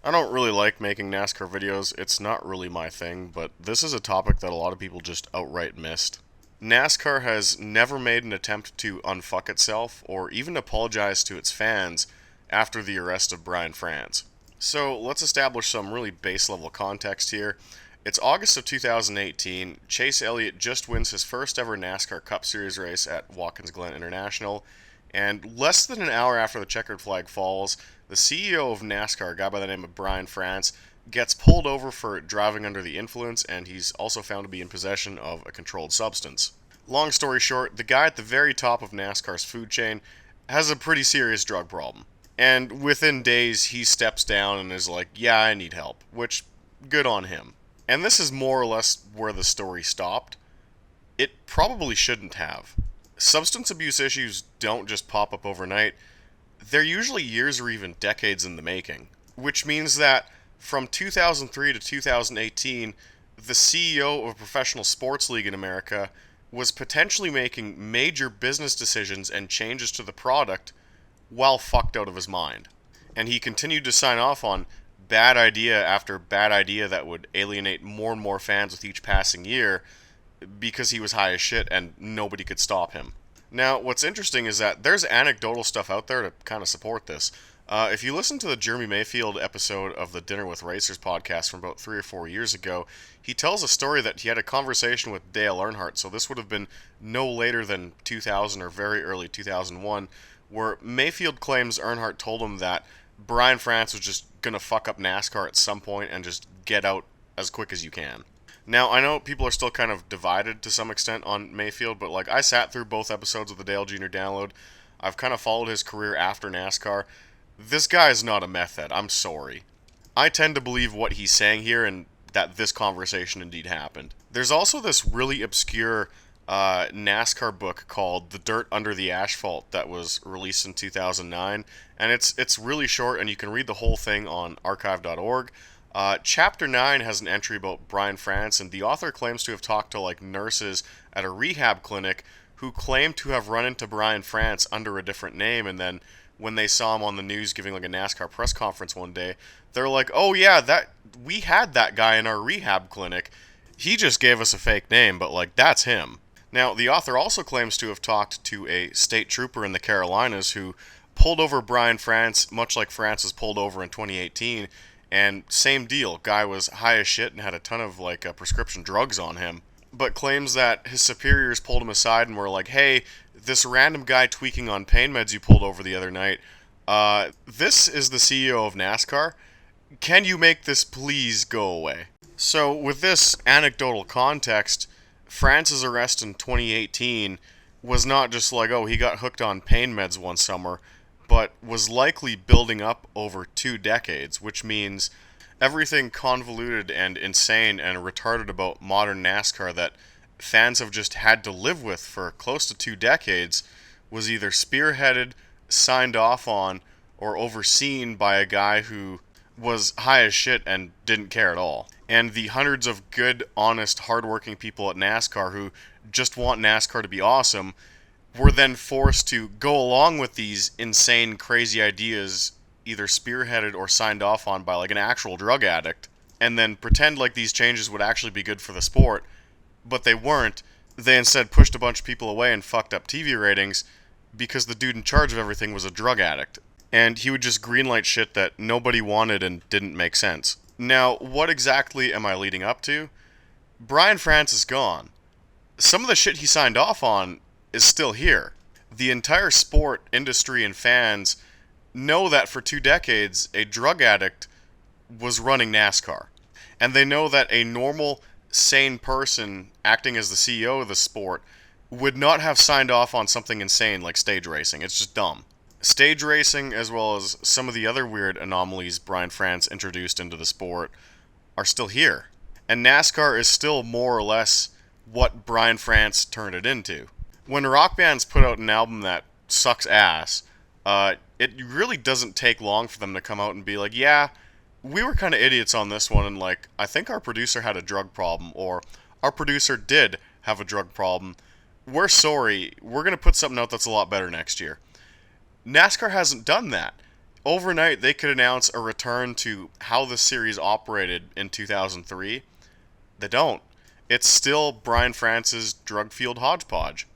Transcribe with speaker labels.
Speaker 1: I don't really like making NASCAR videos. It's not really my thing, but this is a topic that a lot of people just outright missed. NASCAR has never made an attempt to unfuck itself or even apologize to its fans after the arrest of Brian France. So let's establish some really base level context here. It's August of 2018. Chase Elliott just wins his first ever NASCAR Cup Series race at Watkins Glen International, and less than an hour after the checkered flag falls, the CEO of NASCAR, a guy by the name of Brian France, gets pulled over for driving under the influence, and he's also found to be in possession of a controlled substance. Long story short, the guy at the very top of NASCAR's food chain has a pretty serious drug problem. And within days, he steps down and is like, yeah, I need help, which, good on him. And this is more or less where the story stopped. It probably shouldn't have. Substance abuse issues don't just pop up overnight, they're usually years or even decades in the making. Which means that from 2003 to 2018, the CEO of a professional sports league in America was potentially making major business decisions and changes to the product while fucked out of his mind. And he continued to sign off on bad idea after bad idea that would alienate more and more fans with each passing year because he was high as shit and nobody could stop him. Now, what's interesting is that there's anecdotal stuff out there to kind of support this. If you listen to the Jeremy Mayfield episode of the Dinner with Racers podcast from about 3 or 4 years ago, he tells a story that he had a conversation with Dale Earnhardt, so this would have been no later than 2000 or very early 2001, where Mayfield claims Earnhardt told him that Brian France was just going to fuck up NASCAR at some point and just get out as quick as you can. Now, I know people are still kind of divided to some extent on Mayfield, but like I sat through both episodes of the Dale Jr. Download. I've kind of followed his career after NASCAR. This guy is not a meth head. I'm sorry. I tend to believe what he's saying here and that this conversation indeed happened. There's also this really obscure NASCAR book called The Dirt Under the Asphalt that was released in 2009, and it's really short, and you can read the whole thing on archive.org. Chapter 9 has an entry about Brian France, and the author claims to have talked to like nurses at a rehab clinic who claim to have run into Brian France under a different name, and then when they saw him on the news giving like a NASCAR press conference one day, they're like, "Oh yeah, that we had that guy in our rehab clinic. He just gave us a fake name, but like that's him." Now, the author also claims to have talked to a state trooper in the Carolinas who pulled over Brian France, much like France was pulled over in 2018, and same deal, guy was high as shit and had a ton of like prescription drugs on him, but claims that his superiors pulled him aside and were like, "Hey, this random guy tweaking on pain meds you pulled over the other night, this is the CEO of NASCAR. Can you make this please go away?" So, with this anecdotal context, France's arrest in 2018 was not just like, oh, he got hooked on pain meds one summer, but was likely building up over 2 decades, which means everything convoluted and insane and retarded about modern NASCAR that fans have just had to live with for close to 2 decades was either spearheaded, signed off on, or overseen by a guy who was high as shit and didn't care at all. And the hundreds of good, honest, hardworking people at NASCAR who just want NASCAR to be awesome were then forced to go along with these insane, crazy ideas, either spearheaded or signed off on by like an actual drug addict, and then pretend like these changes would actually be good for the sport, but they weren't. They instead pushed a bunch of people away and fucked up TV ratings because the dude in charge of everything was a drug addict. And he would just greenlight shit that nobody wanted and didn't make sense. Now, what exactly am I leading up to? Brian France is gone. Some of the shit he signed off on is still here. The entire sport, industry, and fans know that for 2 decades, a drug addict was running NASCAR. And they know that a normal, sane person acting as the CEO of the sport would not have signed off on something insane like stage racing. It's just dumb. Stage racing, as well as some of the other weird anomalies Brian France introduced into the sport, are still here. And NASCAR is still more or less what Brian France turned it into. When rock bands put out an album that sucks ass, it really doesn't take long for them to come out and be like, yeah, we were kind of idiots on this one, and like, I think our producer had a drug problem, or our producer did have a drug problem. We're sorry, we're going to put something out that's a lot better next year. NASCAR hasn't done that. Overnight, they could announce a return to how the series operated in 2003. They don't. It's still Brian France's drug-fueled hodgepodge.